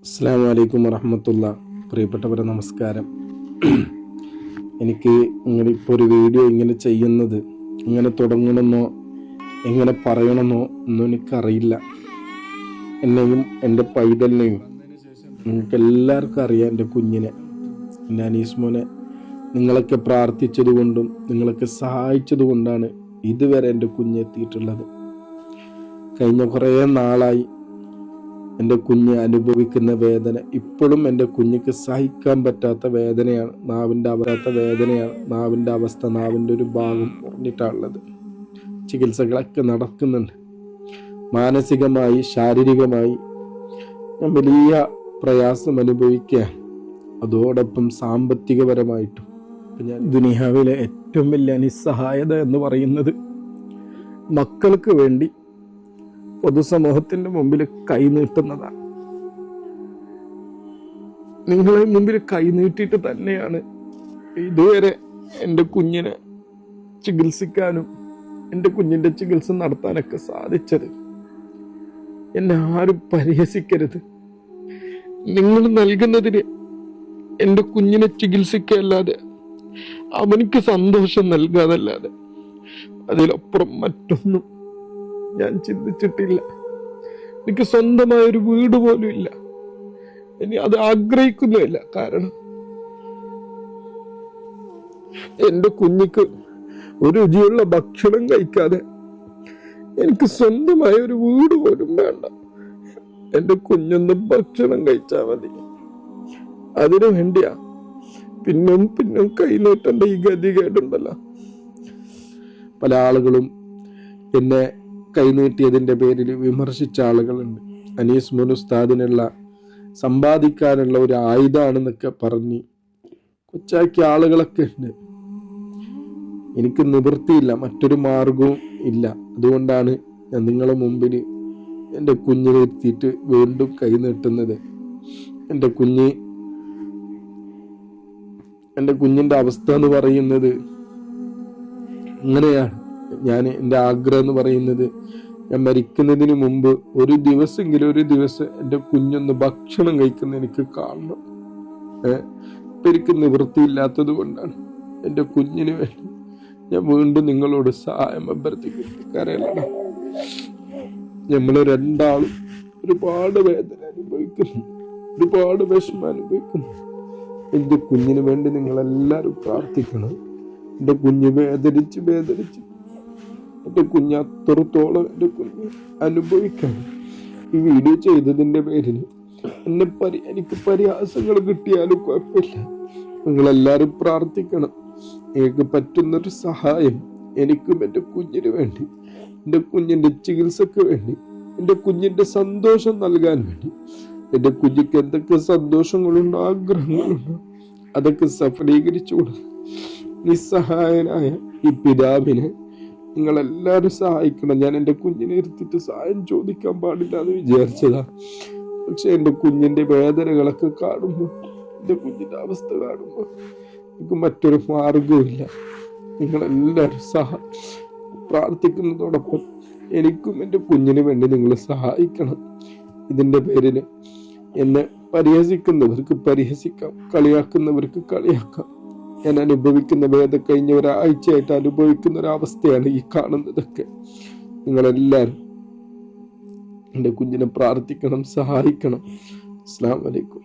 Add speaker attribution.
Speaker 1: അസ്സലാമു അലൈക്കും വറഹ്മത്തുള്ളാ. പ്രിയപ്പെട്ടവരെ നമസ്കാരം. എനിക്ക് ഇപ്പോൾ ഒരു വീഡിയോ ഇങ്ങനെ ചെയ്യുന്നത്, ഇങ്ങനെ തുടങ്ങണമെന്നോ എങ്ങനെ പറയണമെന്നോ ഒന്നും എനിക്കറിയില്ല. എന്നെയും എൻ്റെ പൈതലിനെയും നിങ്ങൾക്ക് എല്ലാവർക്കും അറിയാം. എൻ്റെ കുഞ്ഞിനെ, എൻ്റെ അനീസ് മോനെ നിങ്ങളൊക്കെ പ്രാർത്ഥിച്ചത് കൊണ്ടും നിങ്ങളൊക്കെ സഹായിച്ചത് കൊണ്ടാണ് ഇതുവരെ എൻ്റെ കുഞ്ഞെത്തിയിട്ടുള്ളത്. കഴിഞ്ഞ കുറേ നാളായി എൻ്റെ കുഞ്ഞ് അനുഭവിക്കുന്ന വേദന ഇപ്പോഴും എൻ്റെ കുഞ്ഞിക്ക് സഹിക്കാൻ പറ്റാത്ത വേദനയാണ്. നാവിൻ്റെ അവസ്ഥ, നാവിൻ്റെ ഒരു ഭാഗം മുറിഞ്ഞിട്ടാണുള്ളത്. ചികിത്സകളൊക്കെ നടക്കുന്നുണ്ട്. മാനസികമായി ശാരീരികമായി ഞാൻ വലിയ പ്രയാസം അനുഭവിക്കുക. അതോടൊപ്പം സാമ്പത്തികപരമായിട്ടും ഞാൻ ദുനിയാവിലെ ഏറ്റവും വലിയ നിസ്സഹായത എന്ന് പറയുന്നത് മക്കൾക്ക് വേണ്ടി പൊതുസമൂഹത്തിന്റെ മുമ്പിൽ കൈ നീട്ടുന്നതാണ്. നിങ്ങളെ മുമ്പിൽ കൈ നീട്ടിയിട്ട് തന്നെയാണ് ഇതുവരെ എൻ്റെ കുഞ്ഞിനെ ചികിത്സിക്കാനും എൻ്റെ കുഞ്ഞിൻ്റെ ചികിത്സ നടത്താനൊക്കെ സാധിച്ചത്. എന്നെ ആരും പരിഹസിക്കരുത്. നിങ്ങൾ നൽകുന്നതിന് എൻ്റെ കുഞ്ഞിനെ ചികിത്സിക്കല്ലാതെ അവനിക്ക് സന്തോഷം നൽകാതല്ലാതെ അതിലപ്പുറം മറ്റൊന്നും ഞാൻ ചിന്തിച്ചിട്ടില്ല. എനിക്ക് സ്വന്തമായൊരു വീട് പോലും ഇല്ല. ഇനി അത് ആഗ്രഹിക്കുന്നുമില്ല. കാരണം എൻ്റെ കുഞ്ഞിക്ക് ഒരു രുചിയുള്ള ഭക്ഷണം കഴിക്കാതെ എനിക്ക് സ്വന്തമായ ഒരു വീട് പോലും വേണ്ട. എൻ്റെ കുഞ്ഞൊന്ന് ഭക്ഷണം കഴിച്ചാൽ മതി. അതിനു വേണ്ടിയാ പിന്നും കൈനീട്ടേണ്ട ഈ ഗതികേടുണ്ടല്ലോ. പല ആളുകളും എന്നെ കൈനീട്ടിയതിൻ്റെ പേരിൽ വിമർശിച്ച ആളുകളുണ്ട്. അനീസ് മോൻ ഉസ്താദിനുള്ള സമ്പാദിക്കാനുള്ള ഒരു ആയുധമാണെന്നൊക്കെ പറഞ്ഞ് കൊച്ചാക്കിയ ആളുകളൊക്കെ ഉണ്ട്. എനിക്ക് നിവൃത്തിയില്ല, മറ്റൊരു മാർഗവും ഇല്ല. അതുകൊണ്ടാണ് ഞാൻ നിങ്ങളെ മുമ്പിൽ എൻ്റെ കുഞ്ഞിനെ എത്തിയിട്ട് വീണ്ടും കൈനീട്ടുന്നത്. എൻ്റെ കുഞ്ഞിൻ്റെ അവസ്ഥ എന്ന് പറയുന്നത് അങ്ങനെയാണ്. എൻ്റെ ആഗ്രഹം എന്ന് പറയുന്നത്, ഞാൻ മരിക്കുന്നതിന് മുമ്പ് ഒരു ദിവസം എൻ്റെ കുഞ്ഞൊന്ന് ഭക്ഷണം കഴിക്കുന്ന എനിക്ക് കാണണം. എനിക്ക് നിവൃത്തിയില്ലാത്തത് കൊണ്ടാണ് എൻ്റെ കുഞ്ഞിന് വേണ്ടി ഞാൻ വീണ്ടും നിങ്ങളോട് സഹായം അഭ്യർത്ഥിക്കുന്നു. കരയലടാ, നമ്മൾ രണ്ടാളും ഒരുപാട് വേദന അനുഭവിക്കുന്നു, ഒരുപാട് വിഷമം അനുഭവിക്കുന്നു. എൻ്റെ കുഞ്ഞിന് വേണ്ടി നിങ്ങളെല്ലാവരും പ്രാർത്ഥിക്കണം. എൻ്റെ കുഞ്ഞ് വേദനിച്ച് എൻ്റെ കുഞ്ഞ് അത്രത്തോളം എൻ്റെ കുഞ്ഞ് അനുഭവിക്കണം. ഈ വീഡിയോ ചെയ്തതിൻ്റെ പേരിൽ എനിക്ക് പരിഹാസങ്ങൾ കിട്ടിയാലും കുഴപ്പമില്ല. നിങ്ങളെല്ലാവരും പ്രാർത്ഥിക്കണം. എനിക്ക് പറ്റുന്നൊരു സഹായം എനിക്കും എൻ്റെ കുഞ്ഞിന് വേണ്ടി, എൻ്റെ കുഞ്ഞിൻ്റെ ചികിത്സക്ക് വേണ്ടി, എൻ്റെ കുഞ്ഞിൻ്റെ സന്തോഷം നൽകാൻ വേണ്ടി, എൻ്റെ കുഞ്ഞിക്ക് എന്തൊക്കെ സന്തോഷങ്ങളുണ്ടോ ആഗ്രഹങ്ങളുണ്ടോ അതൊക്കെ സഫലീകരിച്ചു കൊടുക്കും. നിസ്സഹായനായ ഈ പിതാവിനെ നിങ്ങളെല്ലാവരും സഹായിക്കണം. ഞാൻ എൻ്റെ കുഞ്ഞിനെ ഇരുത്തിയിട്ട് സഹായം ചോദിക്കാൻ പാടില്ല എന്ന് വിചാരിച്ചതാ. പക്ഷെ എൻ്റെ കുഞ്ഞിൻ്റെ വേദനകളൊക്കെ കാണുമ്പോൾ, എൻ്റെ കുഞ്ഞിൻ്റെ അവസ്ഥ കാണുമ്പോൾ എനിക്ക് മറ്റൊരു മാർഗവും ഇല്ല. നിങ്ങളെല്ലാവരും പ്രാർത്ഥിക്കുന്നതോടൊപ്പം എനിക്കും എൻ്റെ കുഞ്ഞിന് വേണ്ടി നിങ്ങൾ സഹായിക്കണം. ഇതിൻ്റെ പേരിൽ എന്നെ പരിഹസിക്കുന്നവർക്ക് പരിഹസിക്കാം, കളിയാക്കുന്നവർക്ക് കളിയാക്കാം. ഞാൻ അനുഭവിക്കുന്ന വേദന കഴിഞ്ഞ ഒരാഴ്ചയായിട്ട് അനുഭവിക്കുന്ന ഒരവസ്ഥയാണ് ഈ കാണുന്നതൊക്കെ. നിങ്ങളെല്ലാവരും എൻ്റെ കുഞ്ഞിനെ പ്രാർത്ഥിക്കണം, സഹായിക്കണം. അസ്സലാമു അലൈക്കും.